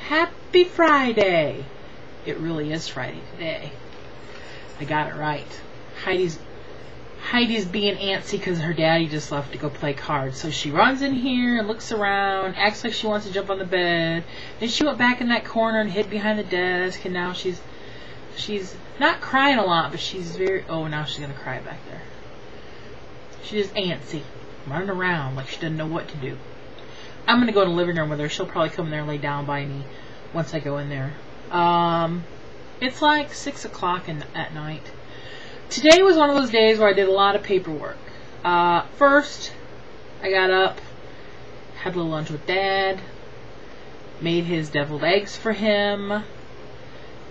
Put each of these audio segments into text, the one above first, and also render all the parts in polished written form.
Happy Friday! It really is Friday today. I got it right. Heidi's being antsy because her daddy just left to go play cards. So she runs in here and looks around, acts like she wants to jump on the bed. Then she went back in that corner and hid behind the desk, and now she's not crying a lot, but she's very... Oh, now she's going to cry back there. She's just antsy, running around like she doesn't know what to do. I'm going to go in the living room with her. She'll probably come in there and lay down by me once I go in there. It's like 6 o'clock at night. Today was one of those days where I did a lot of paperwork. First, I got up, had a little lunch with Dad, made his deviled eggs for him,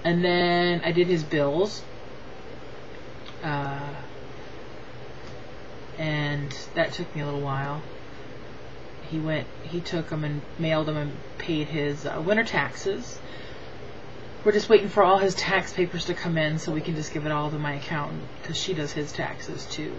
and then I did his bills. And that took me a little while. He took them and mailed them and paid his winter taxes. We're just waiting for all his tax papers to come in so we can just give it all to my accountant, because she does his taxes too.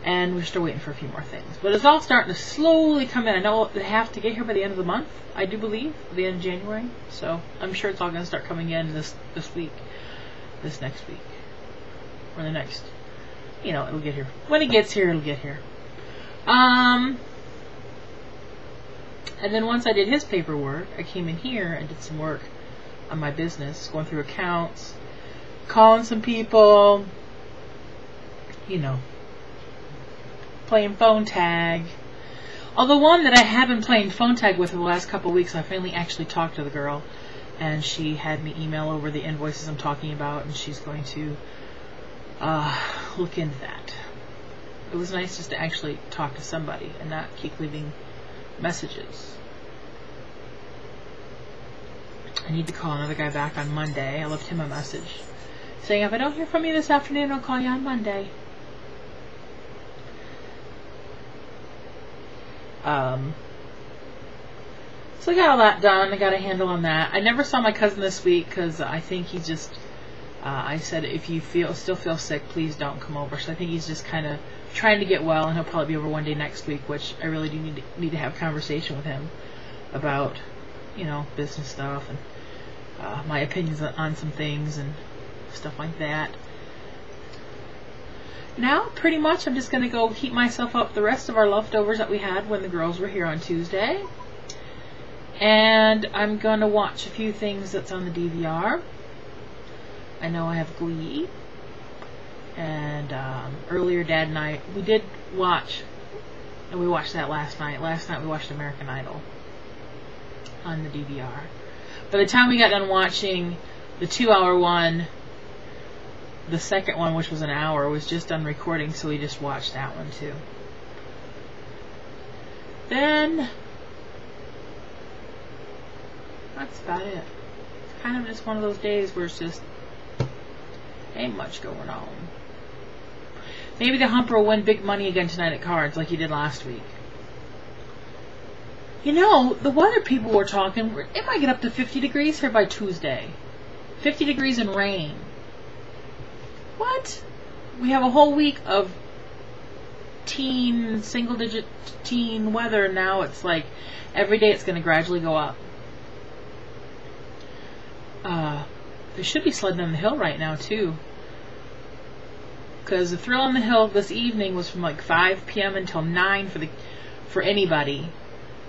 And we're still waiting for a few more things. But it's all starting to slowly come in. I know they have to get here by the end of the month, I do believe, the end of January. So I'm sure it's all going to start coming in this week, this next week, or the next. It'll get here. When it gets here, it'll get here. And then once I did his paperwork, I came in here and did some work on my business, going through accounts, calling some people, playing phone tag. Although one that I have been playing phone tag with for the last couple of weeks, I finally actually talked to the girl, and she had me email over the invoices I'm talking about, and she's going to look into that. It was nice just to actually talk to somebody and not keep leaving messages. I need to call another guy back on Monday. I left him a message saying, if I don't hear from you this afternoon, I'll call you on Monday. So I got all that done. I got a handle on that. I never saw my cousin this week because I think he just... I said, if you still feel sick, please don't come over. So I think he's just kind of trying to get well, and he'll probably be over one day next week, which I really do need to have a conversation with him about, business stuff and my opinions on some things and stuff like that. Now, pretty much, I'm just going to go heat myself up the rest of our leftovers that we had when the girls were here on Tuesday. And I'm going to watch a few things that's on the DVR. I know I have Glee, and earlier Dad and I, we watched that last night. Last night we watched American Idol on the DVR. By the time we got done watching the 2-hour one, the second one, which was an hour, was just done recording, so we just watched that one too. Then, that's about it. It's kind of just one of those days where it's just ain't much going on. Maybe the Humper will win big money again tonight at cards like he did last week. The weather people were talking, it might get up to 50 degrees here by Tuesday. 50 degrees and rain. What? We have a whole week of single-digit teen weather, and now it's like every day it's going to gradually go up. There should be sledding on the hill right now, too. Because the Thrill on the Hill this evening was from like 5 p.m. until 9 for anybody.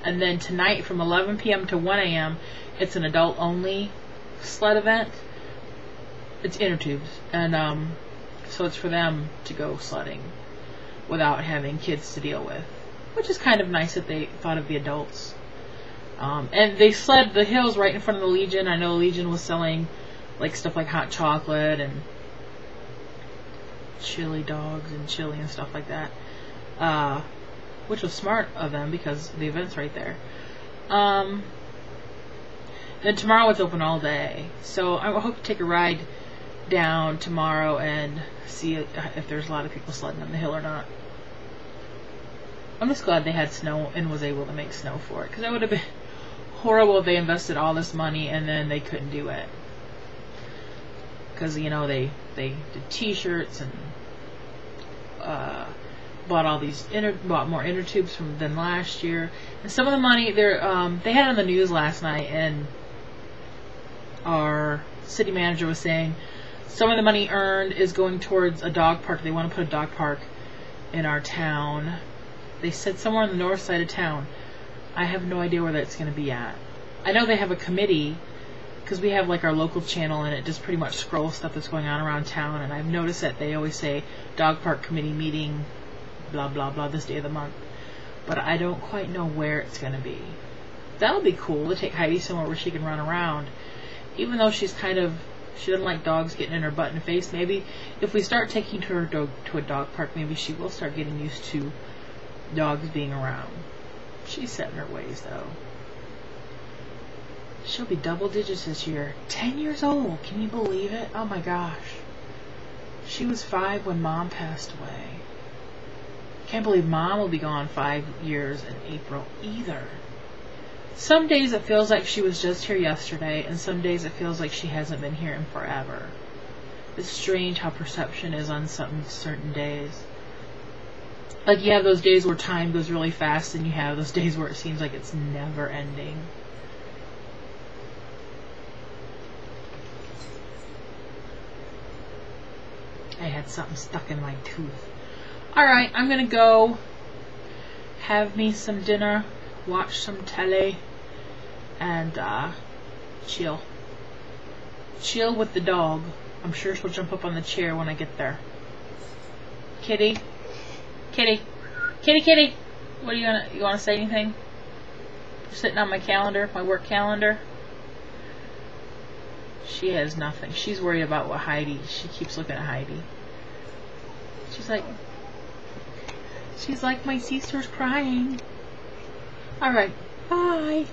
And then tonight from 11 p.m. to 1 a.m. it's an adult-only sled event. It's inner tubes. And so it's for them to go sledding without having kids to deal with. Which is kind of nice that they thought of the adults. And they sled the hills right in front of the Legion. I know Legion was selling stuff like hot chocolate and chili dogs and chili and stuff like that, which was smart of them because the event's right there. Then tomorrow it's open all day, so I hope to take a ride down tomorrow and see if there's a lot of people sledding on the hill or not. I'm just glad they had snow and was able to make snow for it, because that would have been horrible if they invested all this money and then they couldn't do it. Because, they did t-shirts and bought all these bought more inner tubes than last year, and some of the money they had it on the news last night, and our city manager was saying some of the money earned is going towards a dog park. They want to put a dog park in our town. They said somewhere on the north side of town. I have no idea where that's going to be at. I know they have a committee, because we have like our local channel, and it just pretty much scrolls stuff that's going on around town, and I've noticed that they always say dog park committee meeting blah blah blah this day of the month, but I don't quite know where it's going to be. That'll be cool to take Heidi somewhere where she can run around, even though she doesn't like dogs getting in her butt and face. Maybe if we start taking her to a dog park, maybe she will start getting used to dogs being around. She's set in her ways though. She'll be double digits this year. 10 years old. Can you believe it? Oh my gosh. She was 5 when Mom passed away. Can't believe Mom will be gone 5 years in April either. Some days it feels like she was just here yesterday, and some days it feels like she hasn't been here in forever. It's strange how perception is on certain days. Like you have those days where time goes really fast, and you have those days where it seems like it's never ending. I had something stuck in my tooth. Alright, I'm gonna go have me some dinner, watch some telly, and chill. Chill with the dog. I'm sure she'll jump up on the chair when I get there. Kitty? Kitty? Kitty, kitty! What are you wanna say anything? You're sitting on my calendar, my work calendar. She has nothing. She's worried about what Heidi. She keeps looking at Heidi. She's like, my sister's crying. Alright, bye.